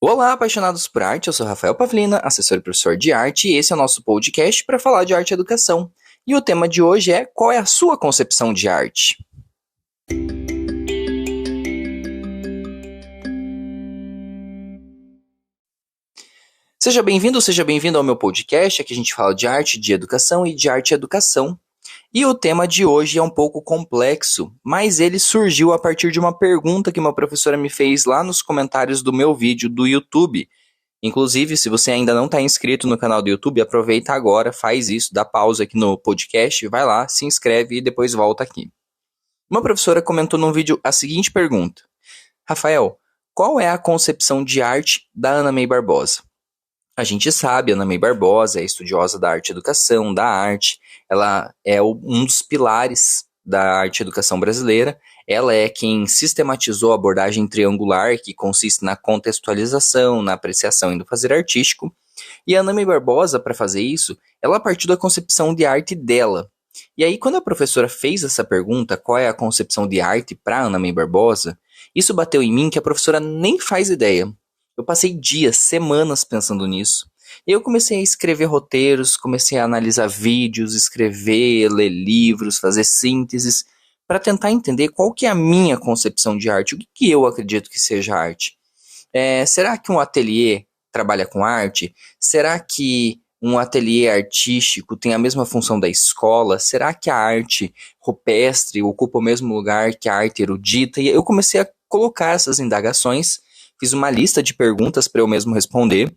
Olá, apaixonados por arte, eu sou Rafael Pavlina, assessor e professor de arte, e esse é o nosso podcast para falar de arte e educação. E o tema de hoje é: qual é a sua concepção de arte? Seja bem-vindo ao meu podcast. Aqui a gente fala de arte, de educação e de arte e educação. E o tema de hoje é um pouco complexo, mas ele surgiu a partir de uma pergunta que uma professora me fez lá nos comentários do meu vídeo do YouTube. Inclusive, se você ainda não está inscrito no canal do YouTube, aproveita agora, faz isso, dá pausa aqui no podcast, vai lá, se inscreve e depois volta aqui. Uma professora comentou num vídeo a seguinte pergunta: Rafael, qual é a concepção de arte da Ana May Barbosa? A gente sabe, Ana May Barbosa é estudiosa da arte e educação, da arte, ela é um dos pilares da arte e educação brasileira, ela é quem sistematizou a abordagem triangular, que consiste na contextualização, na apreciação e no fazer artístico, e a Ana May Barbosa, para fazer isso, ela partiu da concepção de arte dela. E aí, quando a professora fez essa pergunta, qual é a concepção de arte para Ana May Barbosa, isso bateu em mim que a professora nem faz ideia. Eu passei dias, semanas pensando nisso. E eu comecei a escrever roteiros, comecei a analisar vídeos, escrever, ler livros, fazer sínteses, para tentar entender qual que é a minha concepção de arte, o que eu acredito que seja arte. Será que um ateliê trabalha com arte? Será que um ateliê artístico tem a mesma função da escola? Será que a arte rupestre ocupa o mesmo lugar que a arte erudita? E eu comecei a colocar essas indagações, fiz uma lista de perguntas para eu mesmo responder,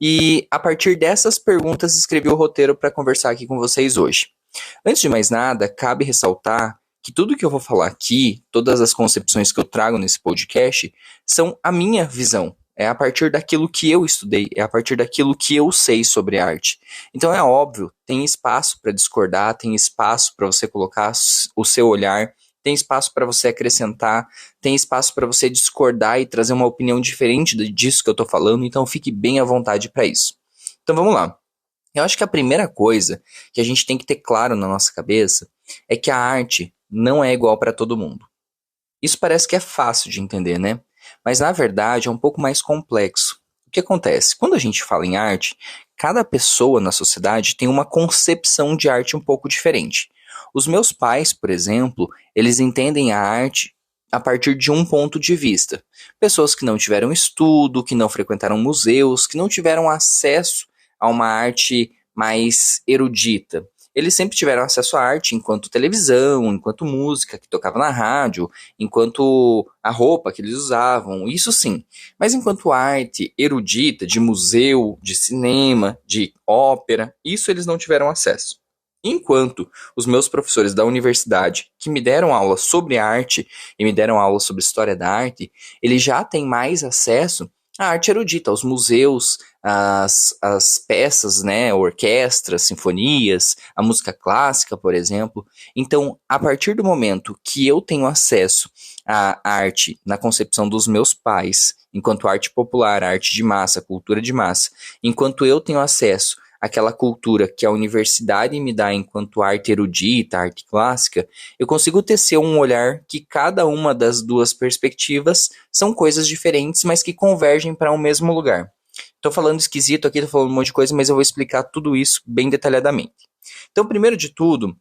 e a partir dessas perguntas escrevi o roteiro para conversar aqui com vocês hoje. Antes de mais nada, cabe ressaltar que tudo que eu vou falar aqui, todas as concepções que eu trago nesse podcast, são a minha visão. É a partir daquilo que eu estudei, é a partir daquilo que eu sei sobre arte. Então é óbvio, tem espaço para discordar, tem espaço para você colocar o seu olhar, tem espaço para você acrescentar, tem espaço para você discordar e trazer uma opinião diferente disso que eu estou falando, então fique bem à vontade para isso. Então vamos lá. Eu acho que a primeira coisa que a gente tem que ter claro na nossa cabeça é que a arte não é igual para todo mundo. Isso parece que é fácil de entender, né? Mas na verdade é um pouco mais complexo. O que acontece? Quando a gente fala em arte, cada pessoa na sociedade tem uma concepção de arte um pouco diferente. Os meus pais, por exemplo, eles entendem a arte a partir de um ponto de vista. Pessoas que não tiveram estudo, que não frequentaram museus, que não tiveram acesso a uma arte mais erudita. Eles sempre tiveram acesso à arte enquanto televisão, enquanto música que tocava na rádio, enquanto a roupa que eles usavam, isso sim. Mas enquanto arte erudita, de museu, de cinema, de ópera, isso eles não tiveram acesso. Enquanto os meus professores da universidade, que me deram aula sobre arte e me deram aula sobre história da arte, eles já têm mais acesso à arte erudita, aos museus, às peças, né, orquestras, sinfonias, a música clássica, por exemplo. Então, a partir do momento que eu tenho acesso à arte na concepção dos meus pais, enquanto arte popular, arte de massa, cultura de massa, enquanto eu tenho acesso aquela cultura que a universidade me dá enquanto arte erudita, arte clássica, eu consigo tecer um olhar que cada uma das duas perspectivas são coisas diferentes, mas que convergem para um mesmo lugar. Estou falando esquisito aqui, estou falando um monte de coisa, mas eu vou explicar tudo isso bem detalhadamente. Então, primeiro de tudo,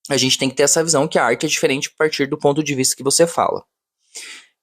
a gente tem que ter essa visão que a arte é diferente a partir do ponto de vista que você fala.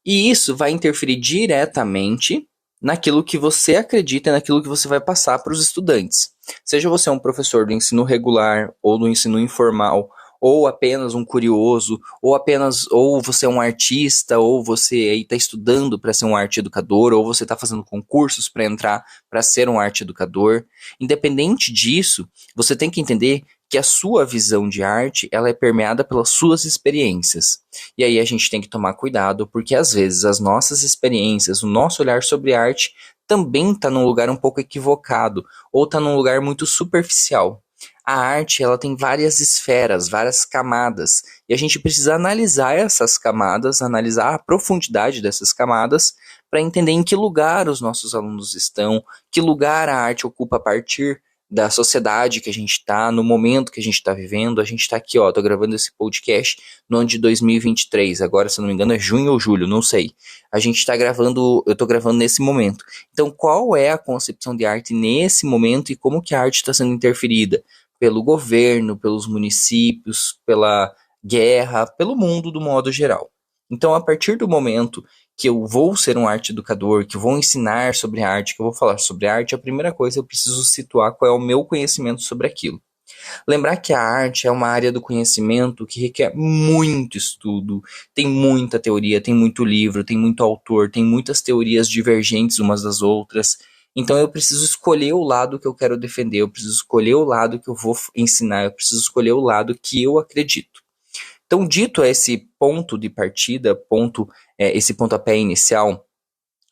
E isso vai interferir diretamente naquilo que você acredita e naquilo que você vai passar para os estudantes. Seja você um professor do ensino regular ou do ensino informal, ou apenas um curioso, ou você é um artista, ou você está estudando para ser um arte educador, ou você está fazendo concursos para entrar para ser um arte educador. Independente disso, você tem que entender que a sua visão de arte ela é permeada pelas suas experiências. E aí a gente tem que tomar cuidado, porque às vezes as nossas experiências, o nosso olhar sobre arte também está num lugar um pouco equivocado, ou está num lugar muito superficial. A arte ela tem várias esferas, várias camadas, e a gente precisa analisar essas camadas, analisar a profundidade dessas camadas, para entender em que lugar os nossos alunos estão, que lugar a arte ocupa a partir da sociedade que a gente está, no momento que a gente está vivendo. A gente está aqui, ó, tô gravando esse podcast no ano de 2023, agora, se eu não me engano, é junho ou julho, não sei. A gente está gravando, eu tô gravando nesse momento. Então, qual é a concepção de arte nesse momento e como que a arte está sendo interferida? Pelo governo, pelos municípios, pela guerra, pelo mundo do modo geral. Então, a partir do momento que eu vou ser um arte educador, que eu vou ensinar sobre arte, que eu vou falar sobre arte, a primeira coisa eu preciso situar qual é o meu conhecimento sobre aquilo. Lembrar que a arte é uma área do conhecimento que requer muito estudo, tem muita teoria, tem muito livro, tem muito autor, tem muitas teorias divergentes umas das outras. Então eu preciso escolher o lado que eu quero defender, eu preciso escolher o lado que eu vou ensinar, eu preciso escolher o lado que eu acredito. Então, dito esse ponto de partida, esse pontapé inicial,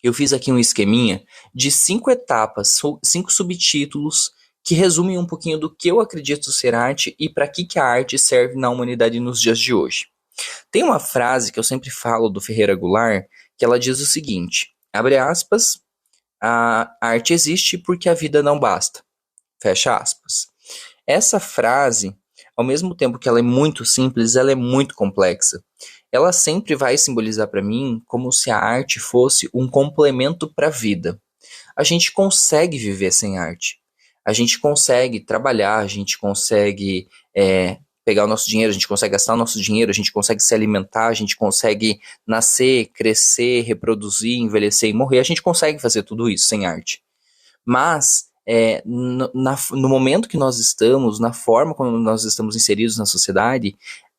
eu fiz aqui um esqueminha de 5 etapas, 5 subtítulos que resumem um pouquinho do que eu acredito ser arte e para que a arte serve na humanidade nos dias de hoje. Tem uma frase que eu sempre falo do Ferreira Goulart, que ela diz o seguinte, abre aspas, a arte existe porque a vida não basta, fecha aspas. Essa frase, ao mesmo tempo que ela é muito simples, ela é muito complexa. Ela sempre vai simbolizar para mim como se a arte fosse um complemento para a vida. A gente consegue viver sem arte. A gente consegue trabalhar, a gente consegue pegar o nosso dinheiro, a gente consegue gastar o nosso dinheiro, a gente consegue se alimentar, a gente consegue nascer, crescer, reproduzir, envelhecer e morrer. A gente consegue fazer tudo isso sem arte. Mas no momento que nós estamos, na forma como nós estamos inseridos na sociedade,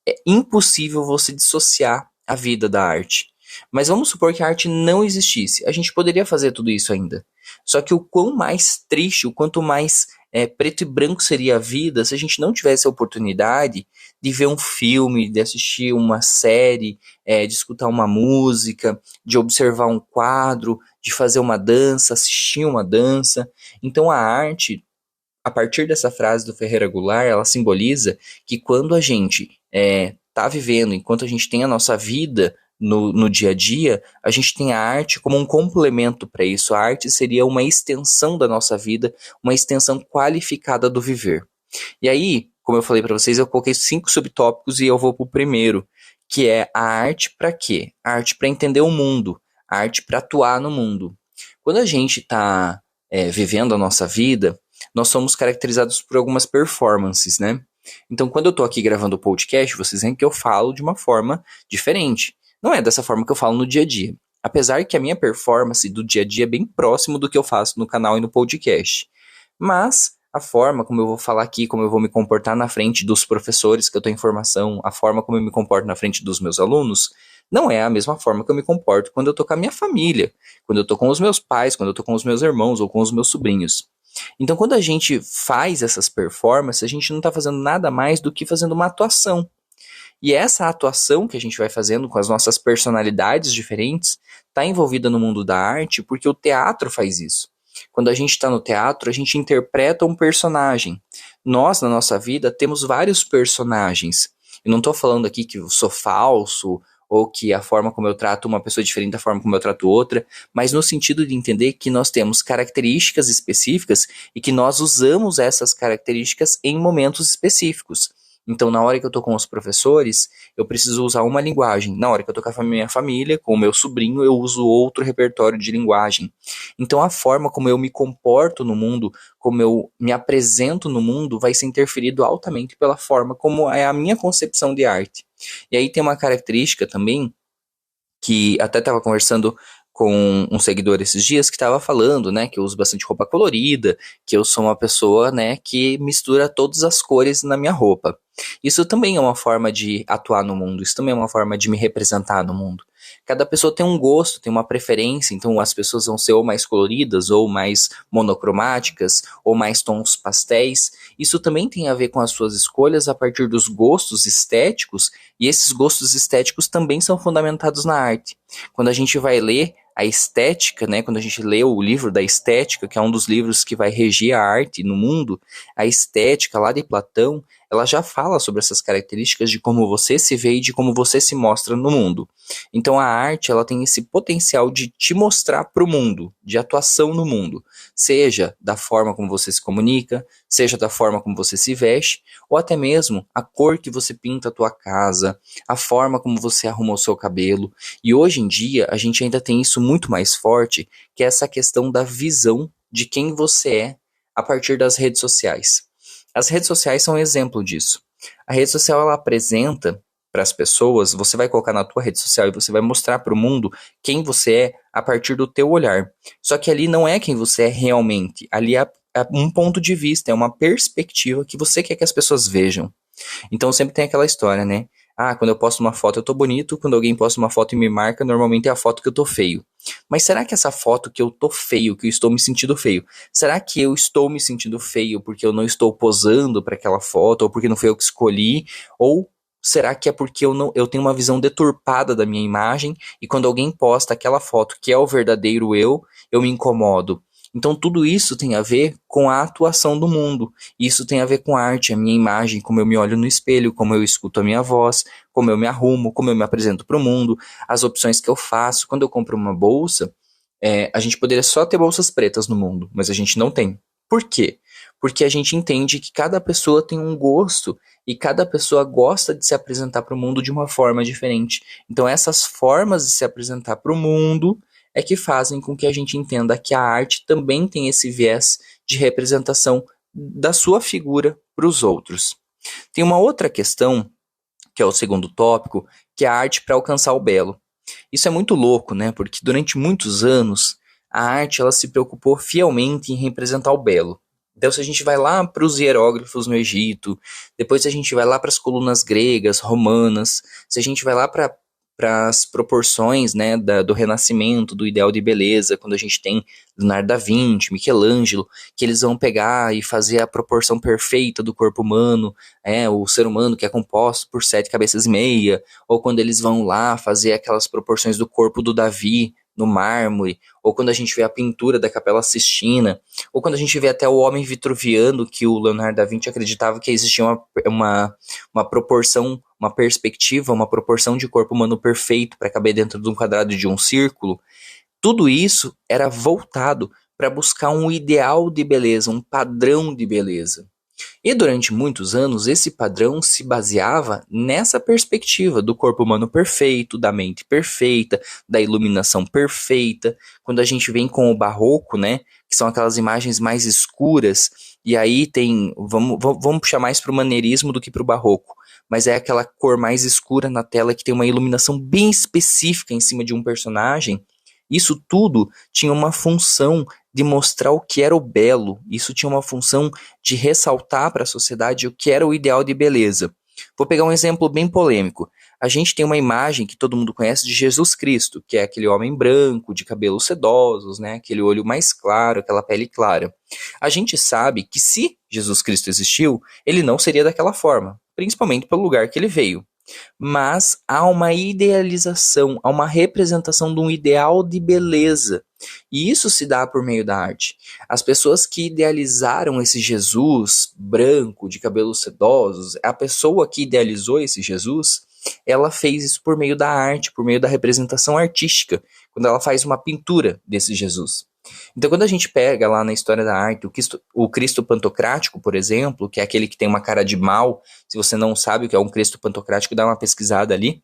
é impossível você dissociar a vida da arte. Mas vamos supor que a arte não existisse. A gente poderia fazer tudo isso ainda. Só que o quão mais triste, o quanto mais preto e branco seria a vida se a gente não tivesse a oportunidade de ver um filme, de assistir uma série, de escutar uma música, de observar um quadro, de fazer uma dança, assistir uma dança. Então a arte, a partir dessa frase do Ferreira Goulart, ela simboliza que quando a gente está vivendo, enquanto a gente tem a nossa vida no dia a dia, a gente tem a arte como um complemento para isso. A arte seria uma extensão da nossa vida, uma extensão qualificada do viver. E aí, como eu falei para vocês, eu coloquei 5 subtópicos e eu vou para o primeiro, que é a arte para quê? A arte para entender o mundo, a arte para atuar no mundo. Quando a gente está vivendo a nossa vida, nós somos caracterizados por algumas performances, né? Então, quando eu tô aqui gravando o podcast, vocês veem que eu falo de uma forma diferente. Não é dessa forma que eu falo no dia a dia. Apesar que a minha performance do dia a dia é bem próximo do que eu faço no canal e no podcast. Mas a forma como eu vou falar aqui, como eu vou me comportar na frente dos professores que eu tenho informação, a forma como eu me comporto na frente dos meus alunos, não é a mesma forma que eu me comporto quando eu tô com a minha família, quando eu tô com os meus pais, quando eu tô com os meus irmãos ou com os meus sobrinhos. Então, quando a gente faz essas performances, a gente não está fazendo nada mais do que fazendo uma atuação. E essa atuação que a gente vai fazendo com as nossas personalidades diferentes está envolvida no mundo da arte porque o teatro faz isso. Quando a gente está no teatro, a gente interpreta um personagem. Nós, na nossa vida, temos vários personagens. Eu não estou falando aqui que eu sou falso ou que a forma como eu trato uma pessoa é diferente da forma como eu trato outra, mas no sentido de entender que nós temos características específicas e que nós usamos essas características em momentos específicos. Então, na hora que eu tô com os professores, eu preciso usar uma linguagem. Na hora que eu tô com a minha família, com o meu sobrinho, eu uso outro repertório de linguagem. Então, a forma como eu me comporto no mundo, como eu me apresento no mundo, vai ser interferido altamente pela forma como é a minha concepção de arte. E aí tem uma característica também, que até estava conversando com um seguidor esses dias que estava falando, né, que eu uso bastante roupa colorida, que eu sou uma pessoa, né, que mistura todas as cores na minha roupa. Isso também é uma forma de atuar no mundo, isso também é uma forma de me representar no mundo. Cada pessoa tem um gosto, tem uma preferência, então as pessoas vão ser ou mais coloridas, ou mais monocromáticas, ou mais tons pastéis. Isso também tem a ver com as suas escolhas a partir dos gostos estéticos, e esses gostos estéticos também são fundamentados na arte. Quando a gente vai ler a estética, né, quando a gente lê o livro da estética, que é um dos livros que vai regir a arte no mundo, a estética lá de Platão, ela já fala sobre essas características de como você se vê e de como você se mostra no mundo. Então a arte, ela tem esse potencial de te mostrar para o mundo, de atuação no mundo, seja da forma como você se comunica, seja da forma como você se veste, ou até mesmo a cor que você pinta a tua casa, a forma como você arruma o seu cabelo. E hoje em dia a gente ainda tem isso muito mais forte, que é essa questão da visão de quem você é a partir das redes sociais. As redes sociais são um exemplo disso. A rede social, ela apresenta para as pessoas, você vai colocar na tua rede social e você vai mostrar para o mundo quem você é a partir do teu olhar. Só que ali não é quem você é realmente, ali é um ponto de vista, é uma perspectiva que você quer que as pessoas vejam. Então sempre tem aquela história, né? Ah, quando eu posto uma foto eu tô bonito, quando alguém posta uma foto e me marca, normalmente é a foto que eu tô feio. Mas será que essa foto que eu tô feio, que eu estou me sentindo feio, será que eu estou me sentindo feio porque eu não estou posando para aquela foto, ou porque não foi eu que escolhi, ou será que é porque eu tenho uma visão deturpada da minha imagem e quando alguém posta aquela foto que é o verdadeiro eu me incomodo? Então tudo isso tem a ver com a atuação do mundo. Isso tem a ver com a arte, a minha imagem, como eu me olho no espelho, como eu escuto a minha voz, como eu me arrumo, como eu me apresento para o mundo, as opções que eu faço. Quando eu compro uma bolsa, a gente poderia só ter bolsas pretas no mundo, mas a gente não tem. Por quê? Porque a gente entende que cada pessoa tem um gosto e cada pessoa gosta de se apresentar para o mundo de uma forma diferente. Então essas formas de se apresentar para o mundo é que fazem com que a gente entenda que a arte também tem esse viés de representação da sua figura para os outros. Tem uma outra questão, que é o segundo tópico, que é a arte para alcançar o belo. Isso é muito louco, né? Porque durante muitos anos a arte ela se preocupou fielmente em representar o belo. Então, se a gente vai lá para os hieróglifos no Egito, depois a gente vai lá para as colunas gregas, romanas, se a gente vai lá para as proporções, né, do Renascimento, do ideal de beleza, quando a gente tem Leonardo da Vinci, Michelangelo, que eles vão pegar e fazer a proporção perfeita do corpo humano, o ser humano que é composto por 7 cabeças e meia, ou quando eles vão lá fazer aquelas proporções do corpo do Davi no mármore, ou quando a gente vê a pintura da Capela Sistina, ou quando a gente vê até o homem vitruviano, que o Leonardo da Vinci acreditava que existia uma proporção, uma perspectiva, uma proporção de corpo humano perfeito para caber dentro de um quadrado de um círculo. Tudo isso era voltado para buscar um ideal de beleza, um padrão de beleza. E durante muitos anos, esse padrão se baseava nessa perspectiva do corpo humano perfeito, da mente perfeita, da iluminação perfeita. Quando a gente vem com o barroco, né, que são aquelas imagens mais escuras, e aí tem, vamos puxar mais para o maneirismo do que para o barroco, mas é aquela cor mais escura na tela que tem uma iluminação bem específica em cima de um personagem. Isso tudo tinha uma função de mostrar o que era o belo. Isso tinha uma função de ressaltar para a sociedade o que era o ideal de beleza. Vou pegar um exemplo bem polêmico. A gente tem uma imagem que todo mundo conhece de Jesus Cristo, que é aquele homem branco, de cabelos sedosos, né? Aquele olho mais claro, aquela pele clara. A gente sabe que se Jesus Cristo existiu, ele não seria daquela forma, principalmente pelo lugar que ele veio. Mas há uma idealização, há uma representação de um ideal de beleza. E isso se dá por meio da arte. As pessoas que idealizaram esse Jesus branco, de cabelos sedosos, a pessoa que idealizou esse Jesus, ela fez isso por meio da arte, por meio da representação artística, quando ela faz uma pintura desse Jesus. Então, quando a gente pega lá na história da arte o Cristo Pantocrático, por exemplo, que é aquele que tem uma cara de mal, se você não sabe o que é um Cristo Pantocrático, dá uma pesquisada ali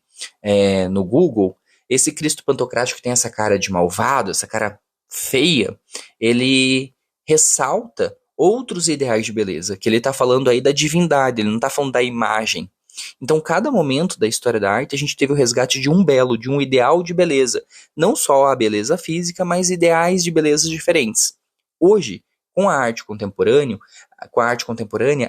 no Google. Esse Cristo Pantocrático que tem essa cara de malvado, essa cara feia, ele ressalta outros ideais de beleza, que ele está falando aí da divindade, ele não está falando da imagem. Então, cada momento da história da arte, a gente teve o resgate de um belo, de um ideal de beleza. Não só a beleza física, mas ideais de beleza diferentes. Hoje, com a arte contemporânea,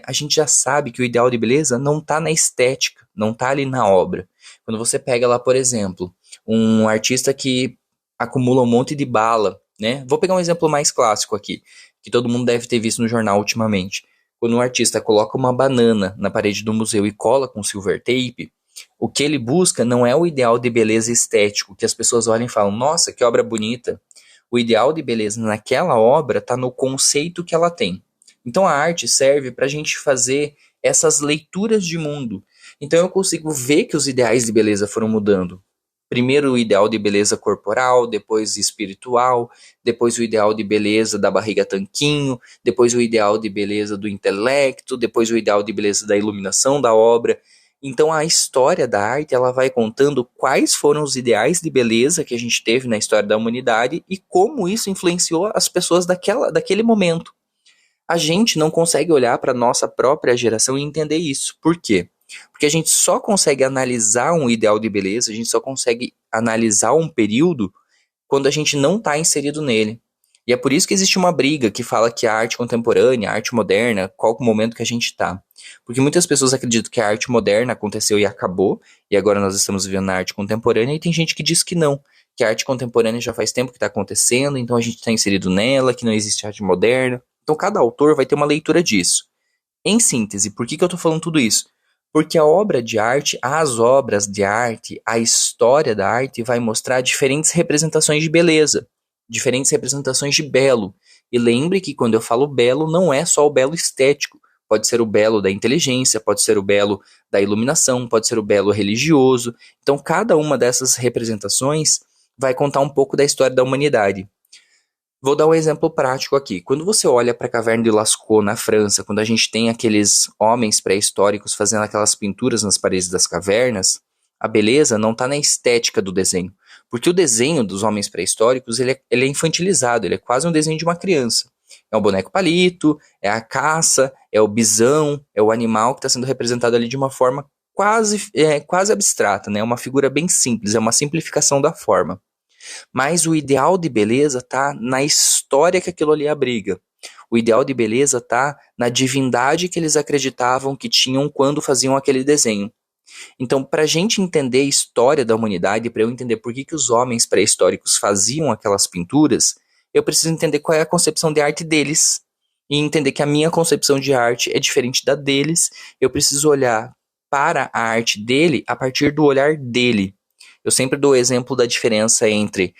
a gente já sabe que o ideal de beleza não está na estética, não está ali na obra. Quando você pega lá, por exemplo, um artista que acumula um monte de bala, né? Vou pegar um exemplo mais clássico aqui, que todo mundo deve ter visto no jornal ultimamente. Quando um artista coloca uma banana na parede do museu e cola com silver tape, o que ele busca não é o ideal de beleza estético, que as pessoas olham e falam, nossa, que obra bonita. O ideal de beleza naquela obra está no conceito que ela tem. Então a arte serve para a gente fazer essas leituras de mundo. Então eu consigo ver que os ideais de beleza foram mudando. Primeiro o ideal de beleza corporal, depois espiritual, depois o ideal de beleza da barriga tanquinho, depois o ideal de beleza do intelecto, depois o ideal de beleza da iluminação da obra. Então a história da arte, ela vai contando quais foram os ideais de beleza que a gente teve na história da humanidade e como isso influenciou as pessoas daquele momento. A gente não consegue olhar para a nossa própria geração e entender isso. Por quê? Porque a gente só consegue analisar um ideal de beleza, a gente só consegue analisar um período quando a gente não está inserido nele. E é por isso que existe uma briga que fala que a arte contemporânea, a arte moderna, qual o momento que a gente está. Porque muitas pessoas acreditam que a arte moderna aconteceu e acabou, e agora nós estamos vivendo na arte contemporânea, e tem gente que diz que não, que a arte contemporânea já faz tempo que está acontecendo, então a gente está inserido nela, que não existe arte moderna. Então cada autor vai ter uma leitura disso. Em síntese, por que eu estou falando tudo isso? Porque a obra de arte, as obras de arte, a história da arte vai mostrar diferentes representações de beleza, diferentes representações de belo. E lembre que quando eu falo belo, não é só o belo estético. Pode ser o belo da inteligência, pode ser o belo da iluminação, pode ser o belo religioso. Então cada uma dessas representações vai contar um pouco da história da humanidade. Vou dar um exemplo prático aqui. Quando você olha para a caverna de Lascaux, na França, quando a gente tem aqueles homens pré-históricos fazendo aquelas pinturas nas paredes das cavernas, a beleza não está na estética do desenho. Porque o desenho dos homens pré-históricos ele é infantilizado, ele é quase um desenho de uma criança. É um boneco palito, é a caça, é o bisão, é o animal que está sendo representado ali de uma forma quase abstrata, né? Uma figura bem simples, é uma simplificação da forma. Mas o ideal de beleza tá na história que aquilo ali abriga. O ideal de beleza tá na divindade que eles acreditavam que tinham quando faziam aquele desenho. Então, para a gente entender a história da humanidade, para eu entender por que os homens pré-históricos faziam aquelas pinturas, eu preciso entender qual é a concepção de arte deles. E entender que a minha concepção de arte é diferente da deles. Eu preciso olhar para a arte dele a partir do olhar dele. Eu sempre dou o exemplo da diferença entre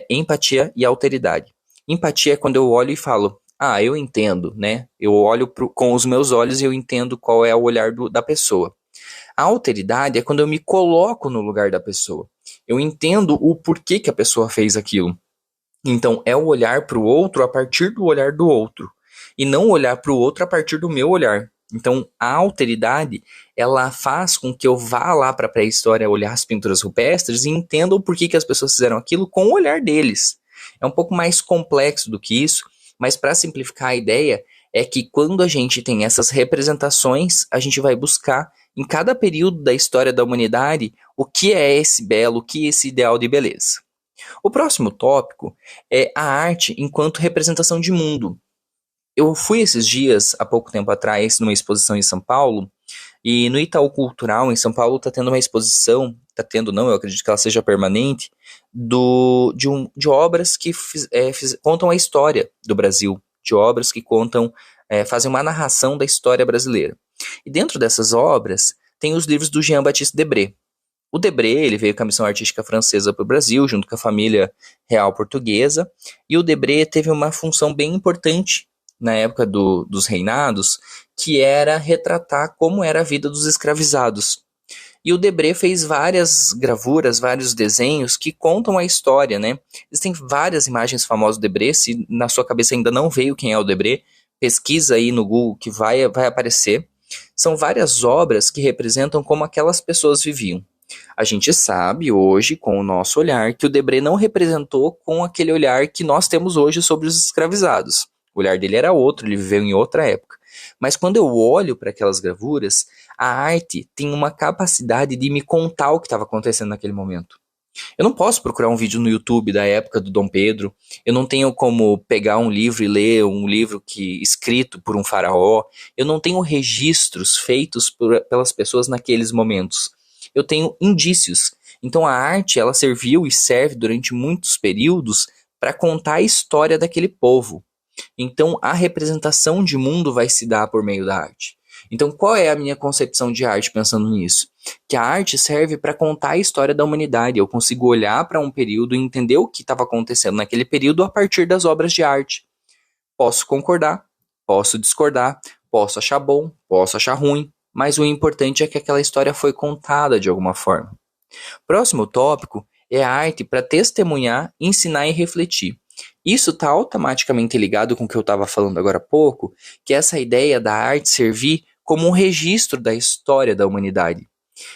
empatia e alteridade. Empatia é quando eu olho e falo, eu entendo, né? Eu olho com os meus olhos e eu entendo qual é o olhar da pessoa. A alteridade é quando eu me coloco no lugar da pessoa. Eu entendo o porquê que a pessoa fez aquilo. Então, é o olhar para o outro a partir do olhar do outro. E não olhar para o outro a partir do meu olhar. Então, a alteridade, ela faz com que eu vá lá para a pré-história olhar as pinturas rupestres e entenda o porquê que as pessoas fizeram aquilo com o olhar deles. É um pouco mais complexo do que isso, mas para simplificar a ideia, é que quando a gente tem essas representações, a gente vai buscar, em cada período da história da humanidade, o que é esse belo, o que é esse ideal de beleza. O próximo tópico é a arte enquanto representação de mundo. Eu fui esses dias, há pouco tempo atrás, numa exposição em São Paulo, e no Itaú Cultural, em São Paulo, está tendo uma exposição, está tendo não, eu acredito que ela seja permanente, de obras que contam a história do Brasil, de obras que fazem uma narração da história brasileira. E dentro dessas obras, tem os livros do Jean-Baptiste Debré. O Debré, ele veio com a missão artística francesa para o Brasil, junto com a família real portuguesa, e o Debré teve uma função bem importante na época dos reinados, que era retratar como era a vida dos escravizados. E o Debré fez várias gravuras, vários desenhos que contam a história, né? Existem várias imagens famosas do Debré, se na sua cabeça ainda não veio quem é o Debré, pesquisa aí no Google que vai aparecer. São várias obras que representam como aquelas pessoas viviam. A gente sabe hoje, com o nosso olhar, que o Debré não representou com aquele olhar que nós temos hoje sobre os escravizados. O olhar dele era outro, ele viveu em outra época. Mas quando eu olho para aquelas gravuras, a arte tem uma capacidade de me contar o que estava acontecendo naquele momento. Eu não posso procurar um vídeo no YouTube da época do Dom Pedro, eu não tenho como pegar um livro e ler um livro escrito por um faraó, eu não tenho registros feitos pelas pessoas naqueles momentos. Eu tenho indícios. Então a arte, ela serviu e serve durante muitos períodos para contar a história daquele povo. Então a representação de mundo vai se dar por meio da arte. Então qual é a minha concepção de arte pensando nisso? Que a arte serve para contar a história da humanidade. Eu consigo olhar para um período e entender o que estava acontecendo naquele período a partir das obras de arte. Posso concordar, posso discordar, Posso achar bom, posso achar ruim, mas o importante é que aquela história foi contada de alguma forma. Próximo tópico é a arte para testemunhar, ensinar e refletir. Isso está automaticamente ligado com o que eu estava falando agora há pouco, que é essa ideia da arte servir como um registro da história da humanidade.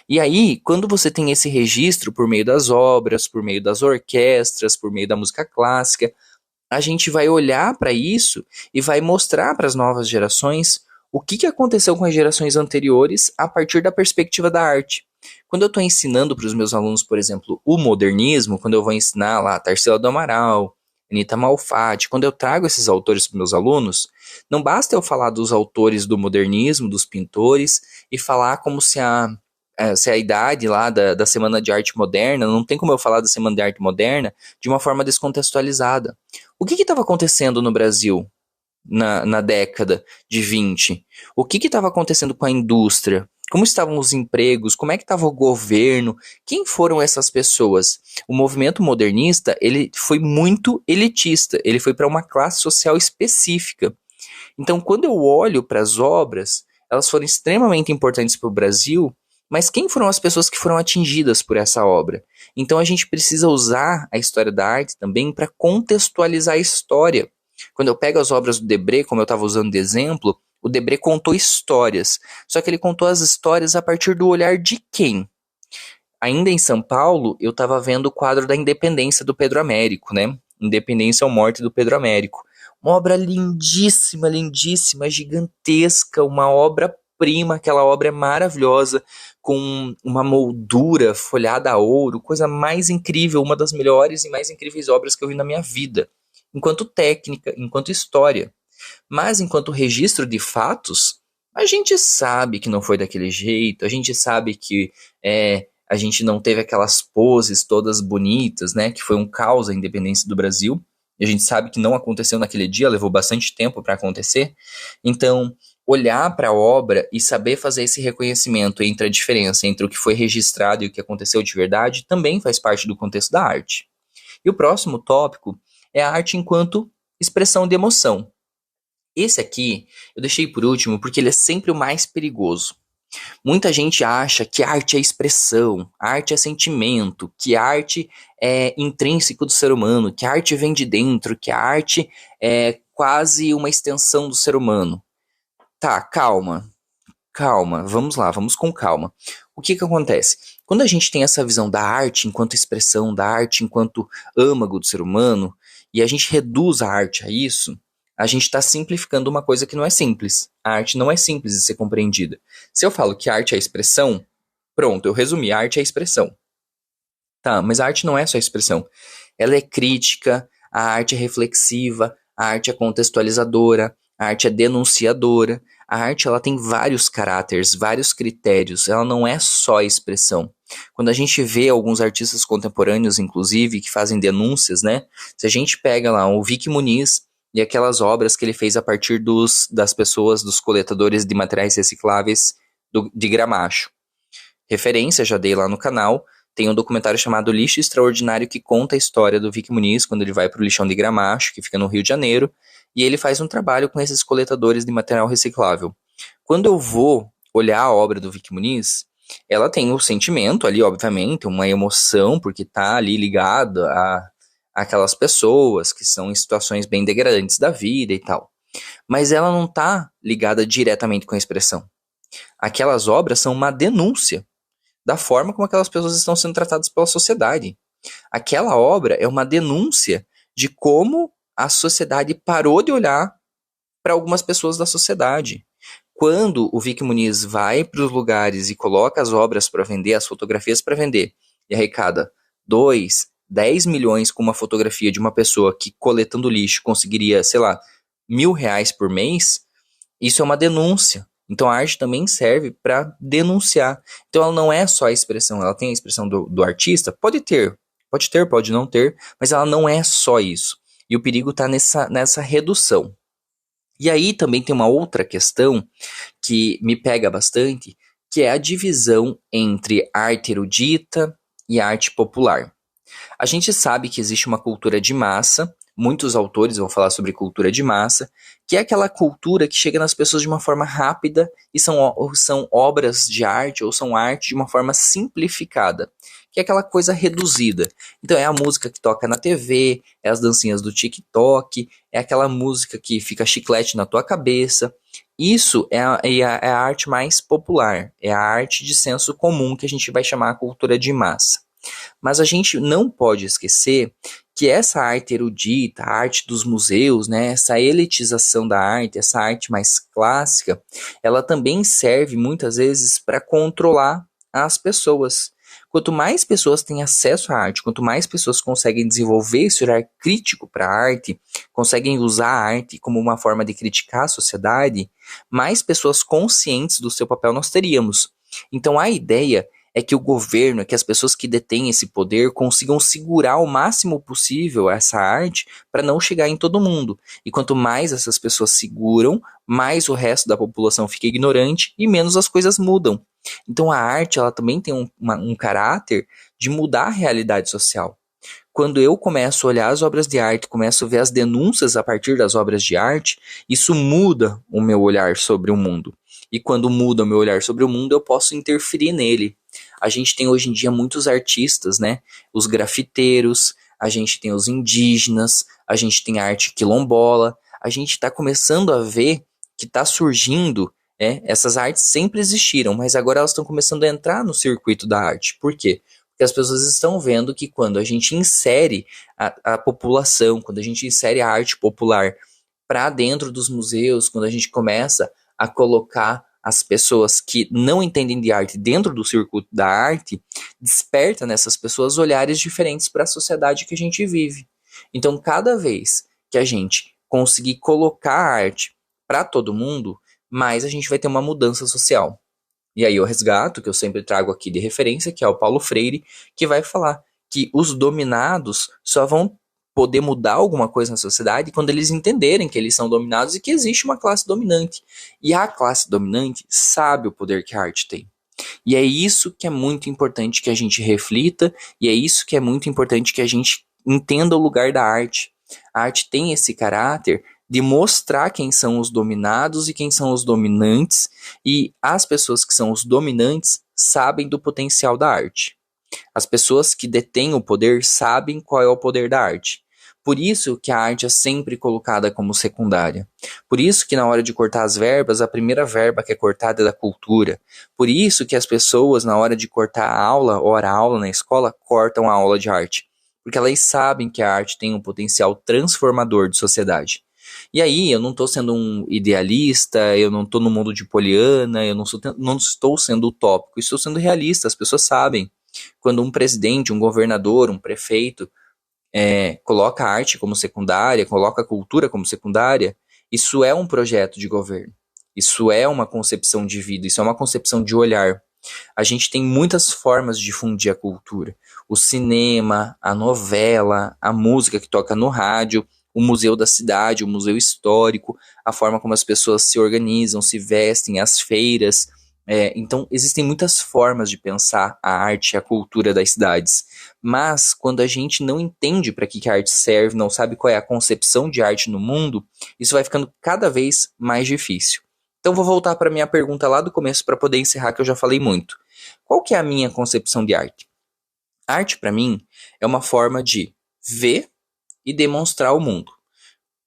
E aí, quando você tem esse registro por meio das obras, por meio das orquestras, por meio da música clássica, a gente vai olhar para isso e vai mostrar para as novas gerações o que aconteceu com as gerações anteriores a partir da perspectiva da arte. Quando eu estou ensinando para os meus alunos, por exemplo, o modernismo, quando eu vou ensinar lá Tarsila do Amaral, Anita Malfatti, quando eu trago esses autores para meus alunos, não basta eu falar dos autores do modernismo, dos pintores, e falar como se a idade lá da Semana de Arte Moderna, não tem como eu falar da Semana de Arte Moderna de uma forma descontextualizada. O que estava acontecendo no Brasil na década de 20? O que estava acontecendo com a indústria? Como estavam os empregos? Como é que estava o governo? Quem foram essas pessoas? O movimento modernista, ele foi muito elitista, ele foi para uma classe social específica. Então, quando eu olho para as obras, elas foram extremamente importantes para o Brasil, mas quem foram as pessoas que foram atingidas por essa obra? Então, a gente precisa usar a história da arte também para contextualizar a história. Quando eu pego as obras do Debré, como eu estava usando de exemplo, o Debré contou histórias. Só que ele contou as histórias a partir do olhar de quem? Ainda em São Paulo, eu estava vendo o quadro da Independência do Pedro Américo, né? Independência ou Morte do Pedro Américo. Uma obra lindíssima, lindíssima, gigantesca, uma obra-prima, aquela obra é maravilhosa, com uma moldura folhada a ouro, coisa mais incrível, uma das melhores e mais incríveis obras que eu vi na minha vida, enquanto técnica, enquanto história. Mas enquanto registro de fatos, a gente sabe que não foi daquele jeito, a gente sabe que a gente não teve aquelas poses todas bonitas, né? Que foi um caos a independência do Brasil. E a gente sabe que não aconteceu naquele dia, levou bastante tempo para acontecer. Então, olhar para a obra e saber fazer esse reconhecimento entre a diferença entre o que foi registrado e o que aconteceu de verdade também faz parte do contexto da arte. E o próximo tópico é a arte enquanto expressão de emoção. Esse aqui eu deixei por último porque ele é sempre o mais perigoso. Muita gente acha que arte é expressão, arte é sentimento, que arte é intrínseco do ser humano, que a arte vem de dentro, que a arte é quase uma extensão do ser humano. Tá, calma, calma, vamos lá, vamos com calma. O que acontece? Quando a gente tem essa visão da arte enquanto expressão, da arte enquanto âmago do ser humano, e a gente reduz a arte a isso, a gente está simplificando uma coisa que não é simples. A arte não é simples de ser compreendida. Se eu falo que a arte é expressão, pronto, eu resumi, a arte é expressão. Tá, mas a arte não é só expressão. Ela é crítica, a arte é reflexiva, a arte é contextualizadora, a arte é denunciadora. A arte ela tem vários caráteres, vários critérios, ela não é só expressão. Quando a gente vê alguns artistas contemporâneos, inclusive, que fazem denúncias, né? Se a gente pega lá o Vic Muniz e aquelas obras que ele fez a partir das pessoas, dos coletadores de materiais recicláveis de Gramacho. Referência, já dei lá no canal, tem um documentário chamado Lixo Extraordinário que conta a história do Vic Muniz quando ele vai para o lixão de Gramacho, que fica no Rio de Janeiro, e ele faz um trabalho com esses coletadores de material reciclável. Quando eu vou olhar a obra do Vic Muniz, ela tem um sentimento ali, obviamente, uma emoção, porque está ali ligada a aquelas pessoas que são em situações bem degradantes da vida e tal. Mas ela não está ligada diretamente com a expressão. Aquelas obras são uma denúncia da forma como aquelas pessoas estão sendo tratadas pela sociedade. Aquela obra é uma denúncia de como a sociedade parou de olhar para algumas pessoas da sociedade. Quando o Vic Muniz vai para os lugares e coloca as obras para vender, as fotografias para vender, e arrecada 2, 10 milhões com uma fotografia de uma pessoa que coletando lixo conseguiria, sei lá, R$ 1.000 por mês, isso é uma denúncia. Então a arte também serve para denunciar. Então ela não é só a expressão, ela tem a expressão do artista, pode ter, pode não ter, mas ela não é só isso. E o perigo está nessa redução. E aí também tem uma outra questão que me pega bastante, que é a divisão entre arte erudita e arte popular. A gente sabe que existe uma cultura de massa, muitos autores vão falar sobre cultura de massa, que é aquela cultura que chega nas pessoas de uma forma rápida e são obras de arte ou são arte de uma forma simplificada, que é aquela coisa reduzida. Então é a música que toca na TV, é as dancinhas do TikTok, é aquela música que fica chiclete na tua cabeça. Isso é a arte mais popular, é a arte de senso comum que a gente vai chamar a cultura de massa. Mas a gente não pode esquecer que essa arte erudita, a arte dos museus, né, essa elitização da arte, essa arte mais clássica, ela também serve muitas vezes para controlar as pessoas. Quanto mais pessoas têm acesso à arte, quanto mais pessoas conseguem desenvolver esse olhar crítico para a arte, conseguem usar a arte como uma forma de criticar a sociedade, mais pessoas conscientes do seu papel nós teríamos. Então a ideia é que o governo, é que as pessoas que detêm esse poder consigam segurar o máximo possível essa arte para não chegar em todo mundo. E quanto mais essas pessoas seguram, mais o resto da população fica ignorante e menos as coisas mudam. Então a arte ela também tem um caráter de mudar a realidade social. Quando eu começo a olhar as obras de arte, começo a ver as denúncias a partir das obras de arte, isso muda o meu olhar sobre o mundo. E quando muda o meu olhar sobre o mundo, eu posso interferir nele. A gente tem hoje em dia muitos artistas, né? Os grafiteiros, a gente tem os indígenas, a gente tem a arte quilombola. A gente está começando a ver que está surgindo, essas artes sempre existiram, mas agora elas estão começando a entrar no circuito da arte. Por quê? Porque as pessoas estão vendo que quando a gente insere a população, quando a gente insere a arte popular para dentro dos museus, quando a gente começa a colocar as pessoas que não entendem de arte dentro do circuito da arte, desperta nessas pessoas olhares diferentes para a sociedade que a gente vive. Então, cada vez que a gente conseguir colocar a arte para todo mundo, mais a gente vai ter uma mudança social. E aí eu resgato, que eu sempre trago aqui de referência, que é o Paulo Freire, que vai falar que os dominados só vão poder mudar alguma coisa na sociedade quando eles entenderem que eles são dominados e que existe uma classe dominante. E a classe dominante sabe o poder que a arte tem. E é isso que é muito importante que a gente reflita, e é isso que é muito importante que a gente entenda o lugar da arte. A arte tem esse caráter de mostrar quem são os dominados e quem são os dominantes, e as pessoas que são os dominantes sabem do potencial da arte. As pessoas que detêm o poder sabem qual é o poder da arte. Por isso que a arte é sempre colocada como secundária. Por isso que na hora de cortar as verbas, a primeira verba que é cortada é da cultura. Por isso que as pessoas, na hora de cortar a aula, hora-aula na escola, cortam a aula de arte. Porque elas sabem que a arte tem um potencial transformador de sociedade. E aí, eu não estou sendo um idealista, eu não estou no mundo de Poliana, eu não estou sendo utópico, estou sendo realista, as pessoas sabem. Quando um presidente, um governador, um prefeito coloca a arte como secundária, coloca a cultura como secundária, isso é um projeto de governo. Isso é uma concepção de vida, isso é uma concepção de olhar. A gente tem muitas formas de difundir a cultura. O cinema, a novela, a música que toca no rádio, o museu da cidade, o museu histórico, a forma como as pessoas se organizam, se vestem, as feiras. Então, existem muitas formas de pensar a arte e a cultura das cidades. Mas, quando a gente não entende para que a arte serve, não sabe qual é a concepção de arte no mundo, isso vai ficando cada vez mais difícil. Então, vou voltar para a minha pergunta lá do começo para poder encerrar, que eu já falei muito. Qual que é a minha concepção de arte? Arte, para mim, é uma forma de ver e demonstrar o mundo.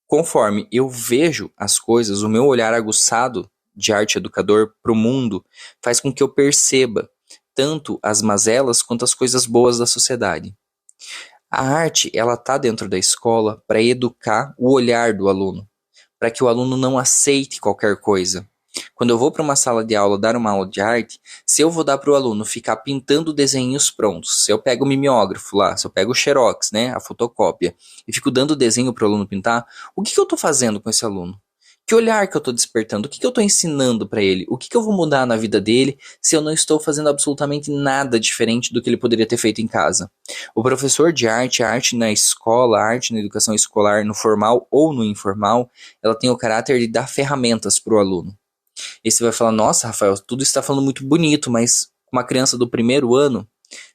Conforme eu vejo as coisas, o meu olhar aguçado de arte educador para o mundo faz com que eu perceba tanto as mazelas quanto as coisas boas da sociedade. A arte, ela está dentro da escola para educar o olhar do aluno, para que o aluno não aceite qualquer coisa. Quando eu vou para uma sala de aula dar uma aula de arte, se eu vou dar para o aluno ficar pintando desenhos prontos, se eu pego o mimeógrafo lá, se eu pego o xerox, né, a fotocópia, e fico dando desenho para o aluno pintar, o que eu estou fazendo com esse aluno? Que olhar que eu estou despertando? O que eu estou ensinando para ele? O que eu vou mudar na vida dele se eu não estou fazendo absolutamente nada diferente do que ele poderia ter feito em casa? O professor de arte, a arte na escola, a arte na educação escolar, no formal ou no informal, ela tem o caráter de dar ferramentas para o aluno. E você vai falar, nossa, Rafael, tudo está falando muito bonito, mas uma criança do primeiro ano?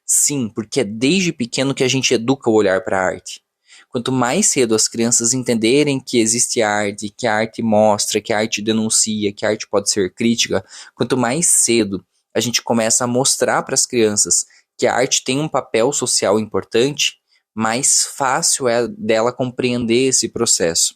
Sim, porque é desde pequeno que a gente educa o olhar para a arte. Quanto mais cedo as crianças entenderem que existe arte, que a arte mostra, que a arte denuncia, que a arte pode ser crítica, quanto mais cedo a gente começa a mostrar para as crianças que a arte tem um papel social importante, mais fácil é dela compreender esse processo.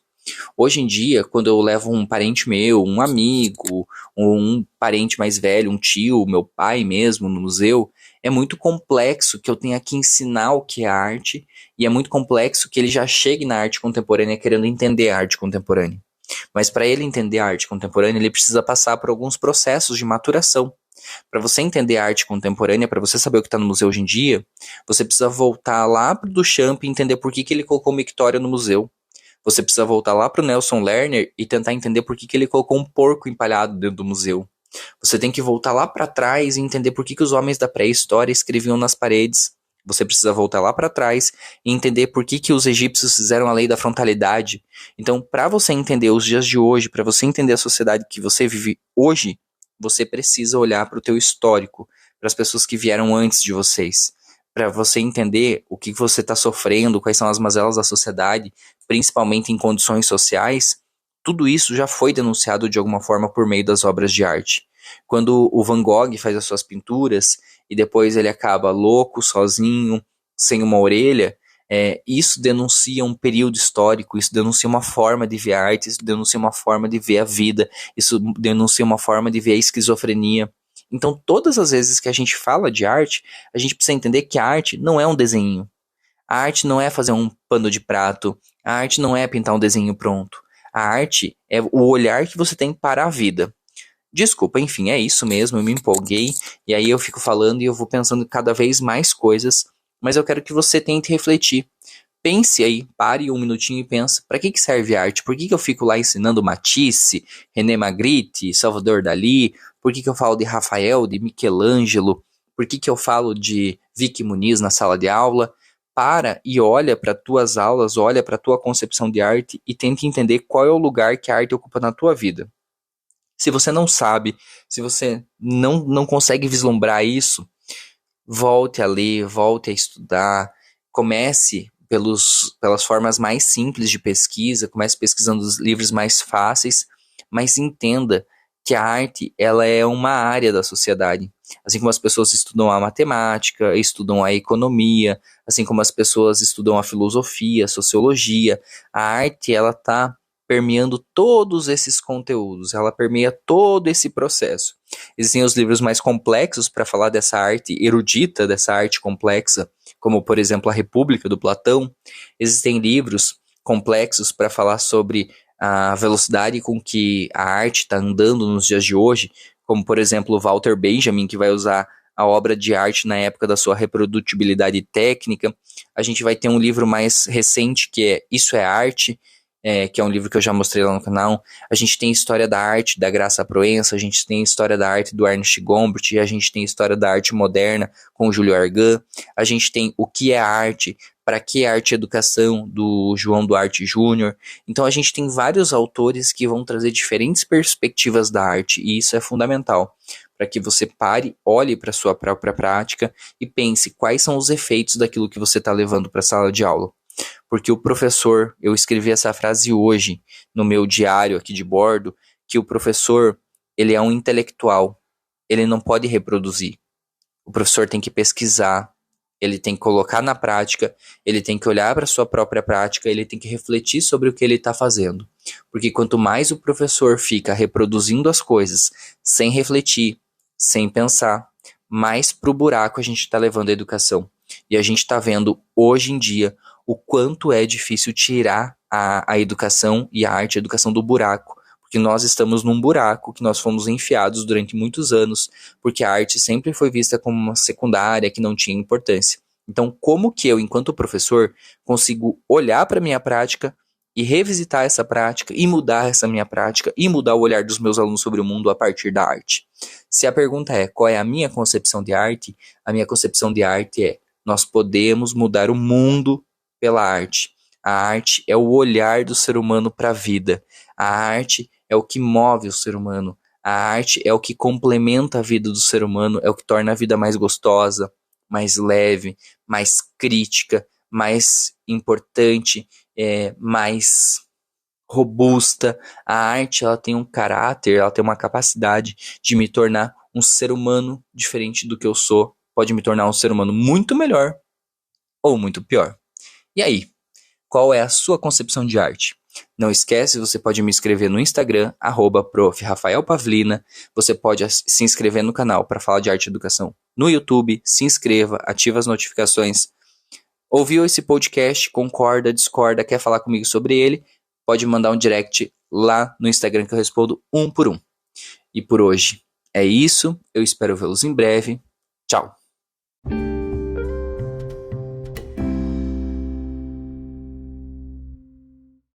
Hoje em dia, quando eu levo um parente meu, um amigo, ou um parente mais velho, um tio, meu pai mesmo, no museu, é muito complexo que eu tenha que ensinar o que é arte, e é muito complexo que ele já chegue na arte contemporânea querendo entender a arte contemporânea. Mas para ele entender a arte contemporânea, ele precisa passar por alguns processos de maturação. Para você entender a arte contemporânea, para você saber o que está no museu hoje em dia, você precisa voltar lá para o Duchamp e entender por que ele colocou uma Mictória no museu. Você precisa voltar lá para o Nelson Lerner e tentar entender por que ele colocou um porco empalhado dentro do museu. Você tem que voltar lá para trás e entender por que os homens da pré-história escreviam nas paredes. Você precisa voltar lá para trás e entender por que os egípcios fizeram a lei da frontalidade. Então, para você entender os dias de hoje, para você entender a sociedade que você vive hoje, você precisa olhar para o teu histórico, para as pessoas que vieram antes de vocês, para você entender o que você está sofrendo, quais são as mazelas da sociedade, principalmente em condições sociais. Tudo isso já foi denunciado de alguma forma por meio das obras de arte. Quando o Van Gogh faz as suas pinturas e depois ele acaba louco, sozinho, sem uma orelha, isso denuncia um período histórico, isso denuncia uma forma de ver a arte, isso denuncia uma forma de ver a vida, isso denuncia uma forma de ver a esquizofrenia. Então, todas as vezes que a gente fala de arte, a gente precisa entender que a arte não é um desenho. A arte não é fazer um pano de prato, a arte não é pintar um desenho pronto. A arte é o olhar que você tem para a vida. Desculpa, enfim, é isso mesmo, eu me empolguei, e aí eu fico falando e eu vou pensando cada vez mais coisas, mas eu quero que você tente refletir. Pense aí, pare um minutinho e pensa, para que serve arte? Por que eu fico lá ensinando Matisse, René Magritte, Salvador Dalí? Por que eu falo de Rafael, de Michelangelo? Por que eu falo de Vicky Muniz na sala de aula? Para e olha para tuas aulas, olha para tua concepção de arte e tente entender qual é o lugar que a arte ocupa na tua vida. Se você não sabe, se você não consegue vislumbrar isso, volte a ler, volte a estudar, comece pelas formas mais simples de pesquisa, comece pesquisando os livros mais fáceis, mas entenda que a arte ela é uma área da sociedade. Assim como as pessoas estudam a matemática, estudam a economia, assim como as pessoas estudam a filosofia, a sociologia, a arte ela está permeando todos esses conteúdos, ela permeia todo esse processo. Existem os livros mais complexos para falar dessa arte erudita, dessa arte complexa, como por exemplo a República do Platão. Existem livros complexos para falar sobre a velocidade com que a arte está andando nos dias de hoje, como por exemplo o Walter Benjamin, que vai usar a obra de arte na época da sua reprodutibilidade técnica. A gente vai ter um livro mais recente que é Isso é Arte, que é um livro que eu já mostrei lá no canal. A gente tem História da Arte, da Graça Proença, a gente tem História da Arte do Ernest Gombrich, a gente tem História da Arte Moderna com o Júlio Argan, a gente tem O que é Arte, Para que Arte e Educação, do João Duarte Júnior. Então a gente tem vários autores que vão trazer diferentes perspectivas da arte, e isso é fundamental, para que você pare, olhe para a sua própria prática e pense quais são os efeitos daquilo que você está levando para a sala de aula. Porque o professor, eu escrevi essa frase hoje no meu diário aqui de bordo, que o professor, ele é um intelectual, ele não pode reproduzir. O professor tem que pesquisar, ele tem que colocar na prática, ele tem que olhar para a sua própria prática, ele tem que refletir sobre o que ele está fazendo. Porque quanto mais o professor fica reproduzindo as coisas sem refletir, sem pensar, mais pro buraco a gente está levando a educação. E a gente está vendo hoje em dia o quanto é difícil tirar a educação e a arte, a educação do buraco. Porque nós estamos num buraco que nós fomos enfiados durante muitos anos, porque a arte sempre foi vista como uma secundária que não tinha importância. Então, como que eu, enquanto professor, consigo olhar para a minha prática e revisitar essa prática e mudar essa minha prática e mudar o olhar dos meus alunos sobre o mundo a partir da arte? Se a pergunta é qual é a minha concepção de arte, a minha concepção de arte é nós podemos mudar o mundo pela arte. A arte é o olhar do ser humano para a vida. A arte é o que move o ser humano. A arte é o que complementa a vida do ser humano, é o que torna a vida mais gostosa, mais leve, mais crítica, mais importante, mais robusta. A arte, ela tem um caráter, ela tem uma capacidade de me tornar um ser humano diferente do que eu sou. Pode me tornar um ser humano muito melhor ou muito pior. E aí, qual é a sua concepção de arte? Não esquece, você pode me escrever no Instagram, @prof.rafaelpavlina. Você pode se inscrever no canal para falar de arte e educação no YouTube. Se inscreva, ative as notificações. Ouviu esse podcast, concorda, discorda, quer falar comigo sobre ele? Pode mandar um direct lá no Instagram que eu respondo um por um. E por hoje é isso, eu espero vê-los em breve. Tchau!